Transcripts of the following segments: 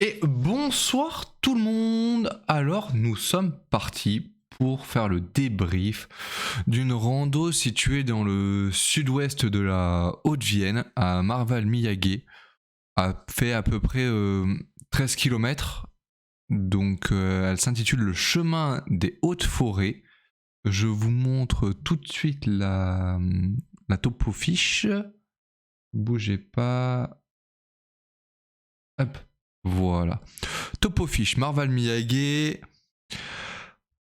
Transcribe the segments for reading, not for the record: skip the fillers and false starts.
Et bonsoir tout le monde. Alors nous sommes partis pour faire le débrief d'une rando située dans le sud-ouest de la Haute-Vienne à Marval-Miyagé. A fait à peu près 13 km. Donc elle s'intitule le chemin des hautes forêts. Je vous montre tout de suite la topo fiche. Bougez pas. Hop, voilà. Topo fiche, Marval Miyagi.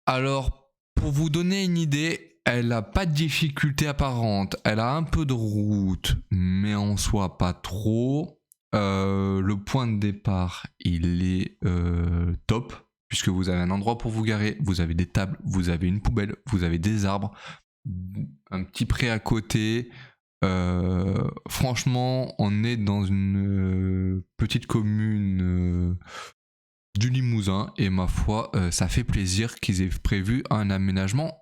Alors, pour vous donner une idée, elle n'a pas de difficulté apparente. Elle a un peu de route, mais en soi pas trop. Le point de départ, il est top, puisque vous avez un endroit pour vous garer, vous avez des tables, vous avez une poubelle, vous avez des arbres, un petit pré à côté. Franchement, on est dans une petite commune du Limousin et ma foi, ça fait plaisir qu'ils aient prévu un aménagement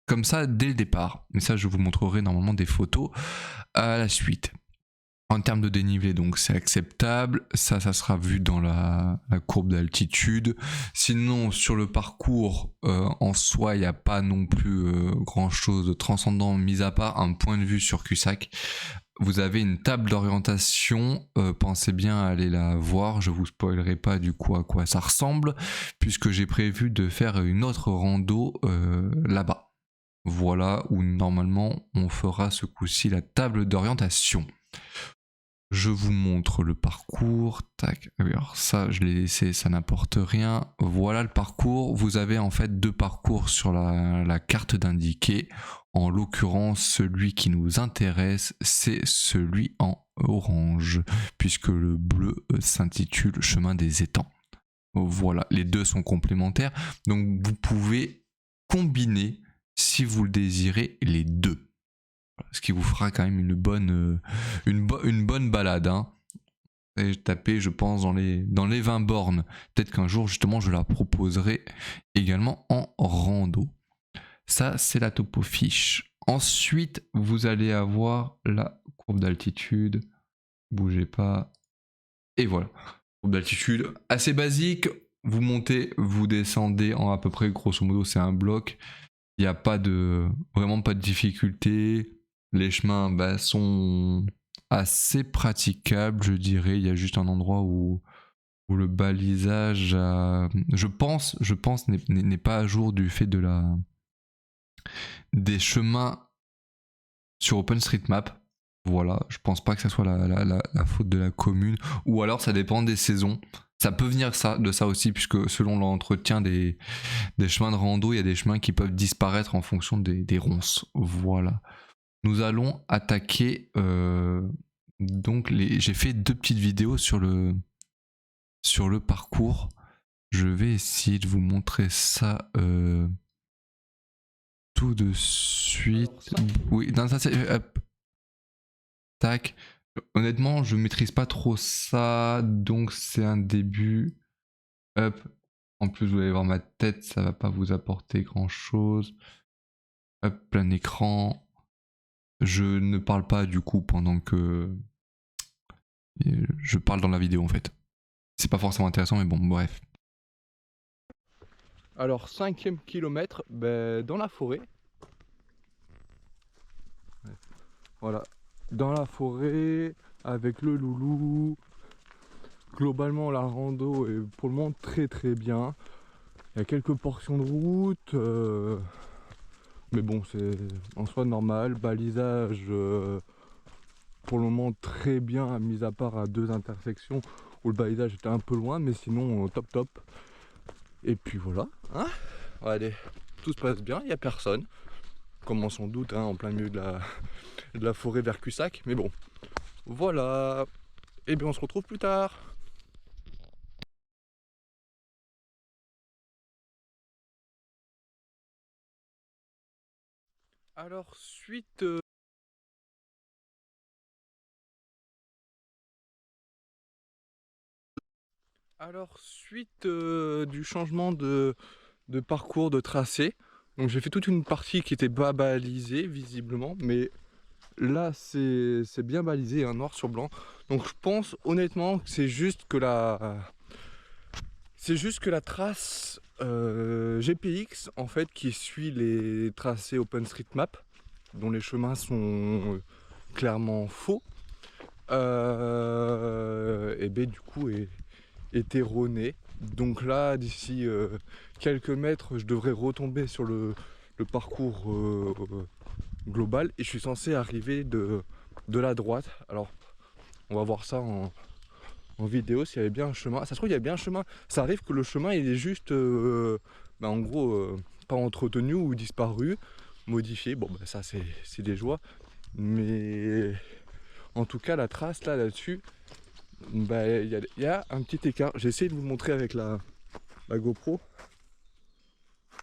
comme ça dès le départ. Mais ça, je vous montrerai normalement des photos à la suite. En termes de dénivelé, donc c'est acceptable. Ça sera vu dans la courbe d'altitude. Sinon, sur le parcours, en soi, il n'y a pas non plus grand chose de transcendant, mis à part un point de vue sur Cussac. Vous avez une table d'orientation, pensez bien à aller la voir, je vous spoilerai pas du coup à quoi ça ressemble, puisque j'ai prévu de faire une autre rando là-bas. Voilà où normalement on fera ce coup-ci la table d'orientation. Je vous montre le parcours. Tac. Alors ça, je l'ai laissé, ça n'apporte rien. Voilà le parcours. Vous avez en fait deux parcours sur la carte d'indiqué. En l'occurrence, celui qui nous intéresse, c'est celui en orange, puisque le bleu s'intitule Chemin des étangs. Voilà, les deux sont complémentaires. Donc vous pouvez combiner, si vous le désirez, les deux. Ce qui vous fera quand même une bonne balade. Hein. Et taper, je pense, dans les 20 bornes. Peut-être qu'un jour, justement, je la proposerai également en rando. Ça, c'est la topo fiche. Ensuite, vous allez avoir la courbe d'altitude. Bougez pas. Et voilà. Courbe d'altitude assez basique. Vous montez, vous descendez en à peu près, grosso modo, c'est un bloc. Il n'y a vraiment pas de difficulté. Les chemins sont assez praticables, je dirais. Il y a juste un endroit où le balisage, je pense, n'est pas à jour du fait des chemins sur OpenStreetMap. Voilà, je pense pas que ça soit la faute de la commune. Ou alors ça dépend des saisons. Ça peut venir de ça aussi, puisque selon l'entretien des chemins de rando, il y a des chemins qui peuvent disparaître en fonction des ronces. Voilà. Nous allons attaquer. Donc, j'ai fait deux petites vidéos sur le parcours. Je vais essayer de vous montrer ça tout de suite. Oui, non, ça c'est. Hop, tac. Honnêtement, je maîtrise pas trop ça, donc c'est un début. Hop. En plus, vous allez voir ma tête, ça va pas vous apporter grand chose. Hop, plein écran. Je ne parle pas du coup pendant que je parle dans la vidéo en fait. C'est pas forcément intéressant, mais bon, bref. Alors, 5e kilomètre, dans la forêt. Voilà, dans la forêt, avec le loulou. Globalement, la rando est pour le moment très très bien. Il y a quelques portions de route, mais bon, c'est en soi normal. Balisage pour le moment très bien, mis à part à deux intersections où le balisage était un peu loin, mais sinon top top. Et puis voilà, hein, allez, tout se passe bien, il n'y a personne, comme on s'en doute, hein, en plein milieu de la forêt vers Cussac, mais bon, voilà, et bien on se retrouve plus tard. Alors suite du changement de parcours, de tracé, donc j'ai fait toute une partie qui était pas balisée visiblement, mais là c'est bien balisé, hein, noir sur blanc. Donc je pense honnêtement que c'est juste que C'est juste que la trace GPX, en fait, qui suit les tracés OpenStreetMap, dont les chemins sont clairement faux, et ben du coup est erroné. Donc là, d'ici quelques mètres, je devrais retomber sur le parcours global et je suis censé arriver de la droite. Alors, on va voir ça en vidéo s'il y avait bien un chemin. Ça se trouve, il y a bien un chemin. Ça arrive que le chemin il est juste, en gros, pas entretenu ou disparu, modifié. Bon, bah, ça c'est des joies. Mais en tout cas, la trace là-dessus, bah, y a un petit écart. J'ai essayé de vous le montrer avec la GoPro.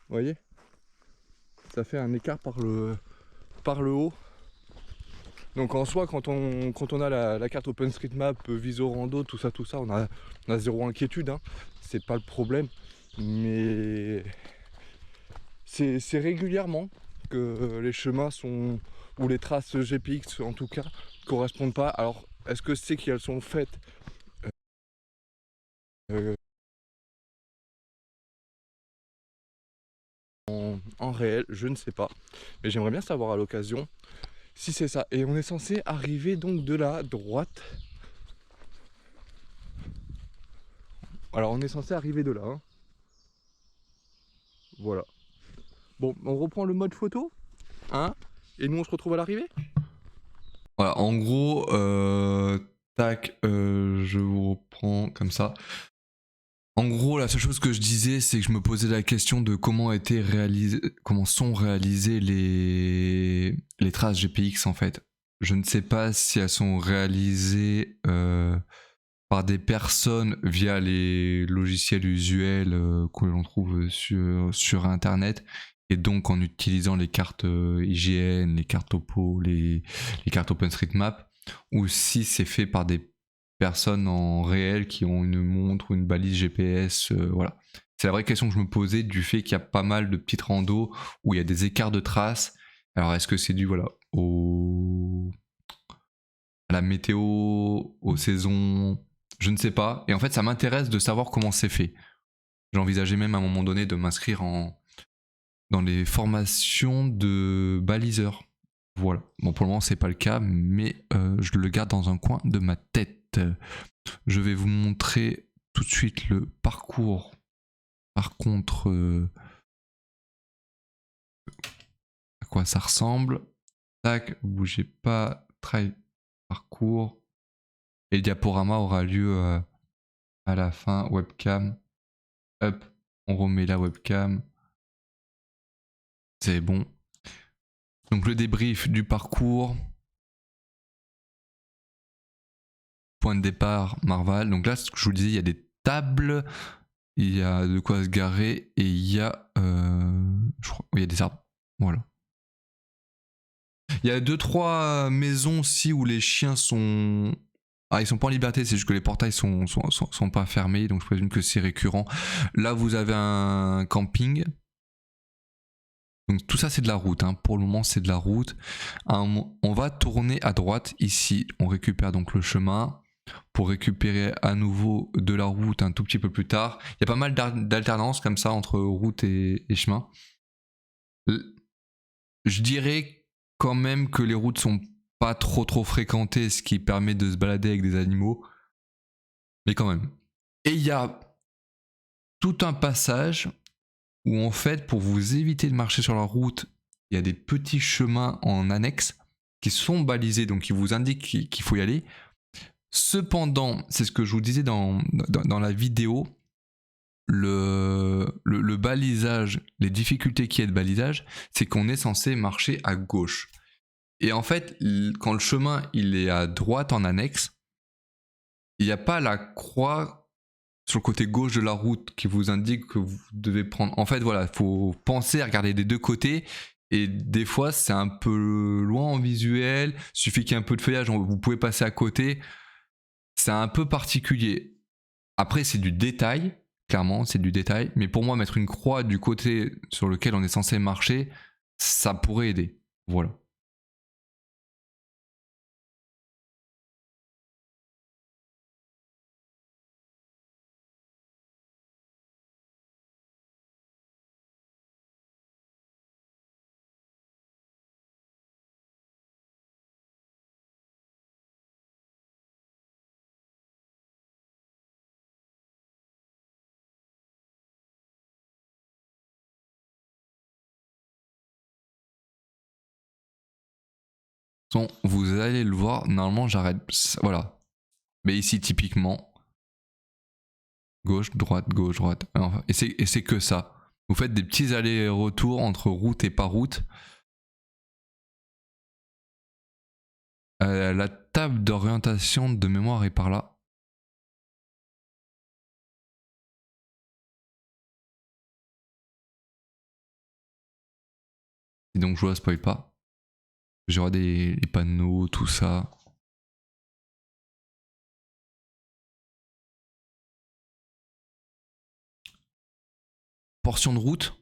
Vous voyez, ça fait un écart par le haut. Donc en soi, quand on a la carte OpenStreetMap, Visorando, tout ça, on a zéro inquiétude, hein. C'est pas le problème. Mais c'est régulièrement que les chemins sont, ou les traces GPX en tout cas, correspondent pas. Alors, est-ce que c'est qu'elles sont faites euh, en réel? Je ne sais pas. Mais j'aimerais bien savoir à l'occasion si c'est ça. Et on est censé arriver donc de la droite. Alors on est censé arriver de là, hein. Voilà. Bon, on reprend le mode photo, hein, et nous on se retrouve à l'arrivée. Voilà, en gros, tac, je vous reprends comme ça. En gros, la seule chose que je disais, c'est que je me posais la question de comment sont réalisées les traces GPX en fait. Je ne sais pas si elles sont réalisées par des personnes via les logiciels usuels que l'on trouve sur Internet, et donc en utilisant les cartes IGN, les cartes Topo, les cartes OpenStreetMap, ou si c'est fait par des personnes en réel qui ont une montre ou une balise GPS, voilà. C'est la vraie question que je me posais, du fait qu'il y a pas mal de petites randos où il y a des écarts de traces. Alors est-ce que c'est dû, voilà, à la météo, aux saisons, je ne sais pas. Et en fait, ça m'intéresse de savoir comment c'est fait. J'envisageais même à un moment donné de m'inscrire dans les formations de baliseurs. Voilà. Bon, pour le moment, c'est pas le cas, mais je le garde dans un coin de ma tête. Je vais vous montrer tout de suite le parcours. Par contre, à quoi ça ressemble. Tac, bougez pas. Try parcours. Et le diaporama aura lieu à la fin. Webcam. Hop, on remet la webcam. C'est bon. Donc le débrief du parcours. Point de départ, Marval. Donc là, ce que je vous disais, il y a des tables, il y a de quoi se garer et il y a, je crois, il y a des arbres. Voilà. Il y a 2-3 maisons aussi où les chiens sont. Ah, ils sont pas en liberté, c'est juste que les portails sont pas fermés, donc je présume que c'est récurrent. Là, vous avez un camping. Donc tout ça, c'est de la route, hein. Pour le moment, c'est de la route. On va tourner à droite ici. On récupère donc le chemin pour récupérer à nouveau de la route un tout petit peu plus tard. Il y a pas mal d'alternance comme ça entre route et chemin. Je dirais quand même que les routes sont pas trop fréquentées, ce qui permet de se balader avec des animaux. Mais quand même. Et il y a tout un passage où en fait, pour vous éviter de marcher sur la route, il y a des petits chemins en annexe qui sont balisés, donc qui vous indiquent qu'il faut y aller. Cependant, c'est ce que je vous disais dans la vidéo, le balisage, les difficultés qu'il y a de balisage, c'est qu'on est censé marcher à gauche. Et en fait, quand le chemin il est à droite en annexe, il n'y a pas la croix sur le côté gauche de la route qui vous indique que vous devez prendre. En fait, voilà, il faut penser à regarder des deux côtés. Et des fois, c'est un peu loin en visuel. Il suffit qu'il y ait un peu de feuillage, vous pouvez passer à côté. C'est un peu particulier. Après, c'est du détail. Clairement, c'est du détail. Mais pour moi, mettre une croix du côté sur lequel on est censé marcher, ça pourrait aider. Voilà. Vous allez le voir, normalement j'arrête, voilà. Mais ici typiquement, gauche, droite, enfin, et c'est que ça. Vous faites des petits allers-retours entre route et pas route. La table d'orientation de mémoire est par là. Et donc je vous la spoil pas. J'aurai les panneaux, tout ça. Portion de route.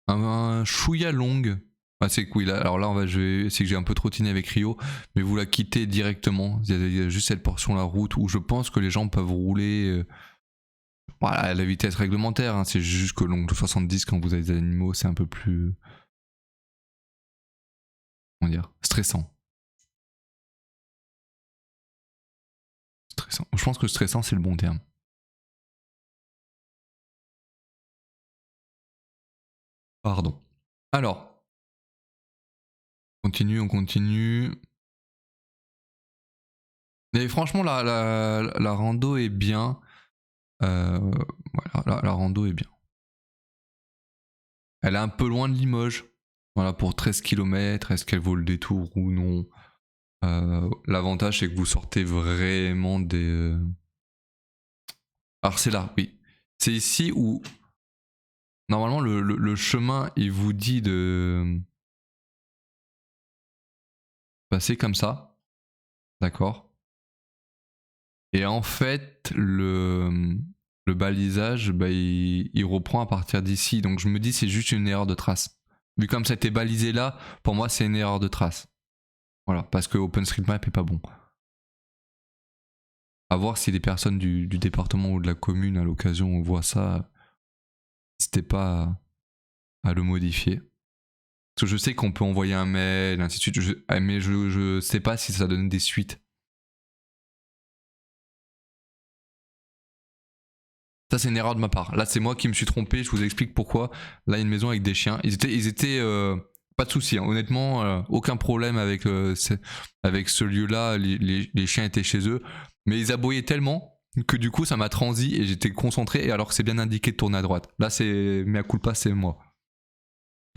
Un chouïa longue. Ah, c'est que oui, là, alors là, c'est que j'ai un peu trottiné avec Rio, mais vous la quittez directement. Il y a juste cette portion la route où je pense que les gens peuvent rouler voilà, à la vitesse réglementaire. Hein. C'est juste que l'ongle de 70, quand vous avez des animaux, c'est un peu plus. Comment dire, stressant. Stressant. Je pense que stressant, c'est le bon terme. Pardon. Alors, on continue. Mais franchement, la rando est bien. Voilà, la rando est bien. Elle est un peu loin de Limoges. Voilà, pour 13 km, est-ce qu'elle vaut le détour ou non? L'avantage, c'est que vous sortez vraiment des. Alors, c'est là, oui. C'est ici où, normalement, le chemin, il vous dit de passer comme ça. D'accord? Et en fait, le balisage, bah, il reprend à partir d'ici. Donc, je me dis, c'est juste une erreur de trace. Vu comme ça a été balisé là, pour moi, c'est une erreur de trace. Voilà, parce que OpenStreetMap est pas bon. À voir si les personnes du département ou de la commune à l'occasion voient ça, n'hésitez pas à le modifier. Parce que je sais qu'on peut envoyer un mail, ainsi de suite, mais je sais pas si ça donne des suites. Ça, c'est une erreur de ma part. Là, c'est moi qui me suis trompé, je vous explique pourquoi. Là, il y a une maison avec des chiens. Ils étaient pas de soucis, hein. Honnêtement, aucun problème avec ce lieu-là. Les chiens étaient chez eux. Mais ils aboyaient tellement que du coup, ça m'a transi et j'étais concentré. Et alors que c'est bien indiqué de tourner à droite. Là, c'est mea culpa, c'est moi.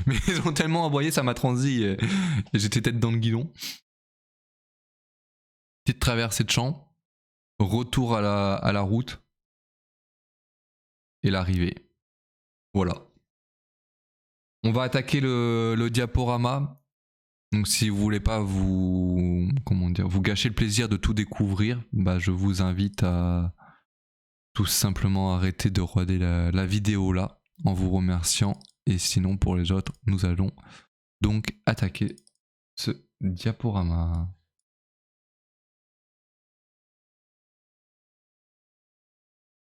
Mais ils ont tellement aboyé, ça m'a transi et j'étais tête dans le guidon. Petite traversée de champ. Retour à la route. Et l'arrivée. Voilà. On va attaquer le diaporama. Donc si vous voulez pas vous gâcher le plaisir de tout découvrir, bah je vous invite à tout simplement arrêter de regarder la vidéo là en vous remerciant. Et sinon pour les autres, nous allons donc attaquer ce diaporama.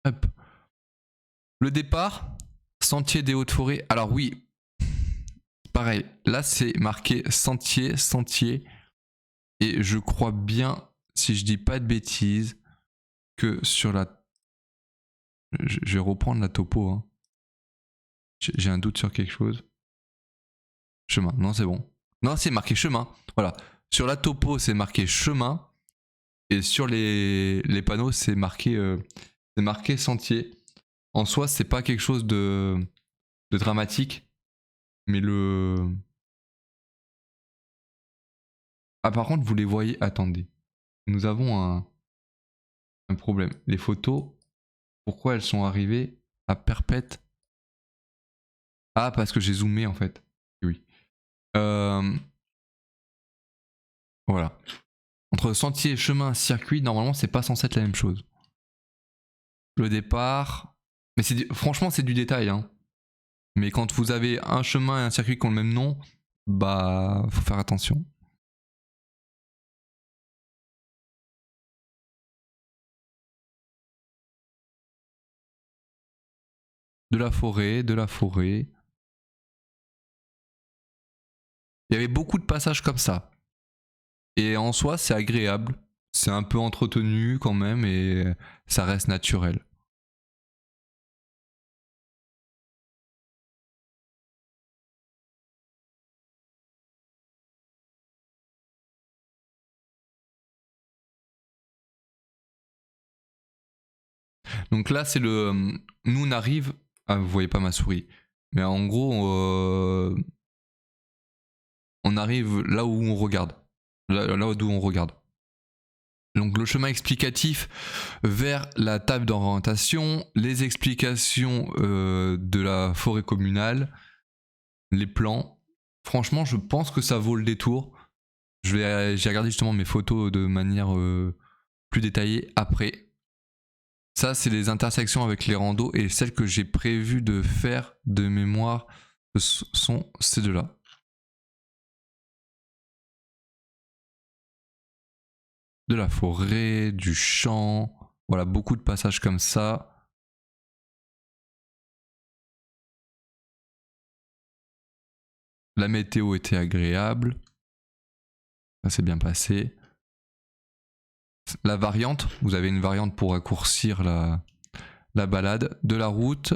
Hop. Le départ, sentier des Hautes-Forêts. Alors oui, pareil, là c'est marqué sentier. Et je crois bien, si je dis pas de bêtises, que sur la... Je vais reprendre la topo. Hein. J'ai un doute sur quelque chose. Chemin, non c'est bon. Non, c'est marqué chemin. Voilà. Sur la topo, c'est marqué chemin. Et sur les panneaux, c'est marqué sentier. En soi, c'est pas quelque chose de dramatique. Mais le... Ah par contre, vous les voyez... Attendez. Nous avons un problème. Les photos, pourquoi elles sont arrivées à perpète? Ah, parce que j'ai zoomé en fait. Oui. Voilà. Entre sentier, chemin, circuit, normalement, c'est pas censé être la même chose. Le départ. Mais franchement, c'est du détail. Hein. Mais quand vous avez un chemin et un circuit qui ont le même nom, bah, faut faire attention. De la forêt. Il y avait beaucoup de passages comme ça. Et en soi, c'est agréable. C'est un peu entretenu quand même et ça reste naturel. Donc là, c'est le. Nous, on arrive. Ah, vous voyez pas ma souris. Mais en gros, on arrive là où on regarde. Là d'où on regarde. Donc le chemin explicatif vers la table d'orientation, les explications de la forêt communale, les plans. Franchement, je pense que ça vaut le détour. J'ai regardé justement mes photos de manière plus détaillée après. Ça, c'est les intersections avec les randos et celles que j'ai prévu de faire de mémoire sont ces deux-là. De la forêt, du champ, voilà, beaucoup de passages comme ça. La météo était agréable. Ça s'est bien passé. La variante, vous avez une variante pour raccourcir la balade. De la route.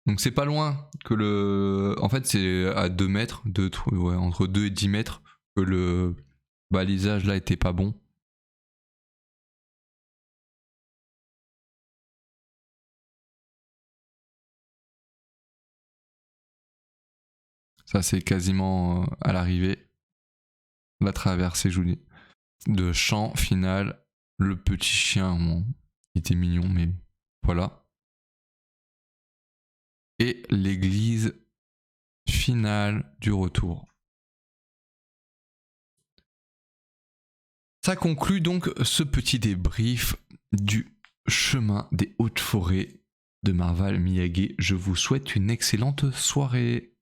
Donc c'est pas loin que le... En fait c'est à 2 mètres, ouais, entre 2 et 10 mètres que le balisage là était pas bon. Ça c'est quasiment à l'arrivée. La traversée jolie. De champ final. Le petit chien, bon, il était mignon mais voilà. Et l'église finale du retour. Ça conclut donc ce petit débrief du chemin des hautes forêts de Marval Miyagi. Je vous souhaite une excellente soirée.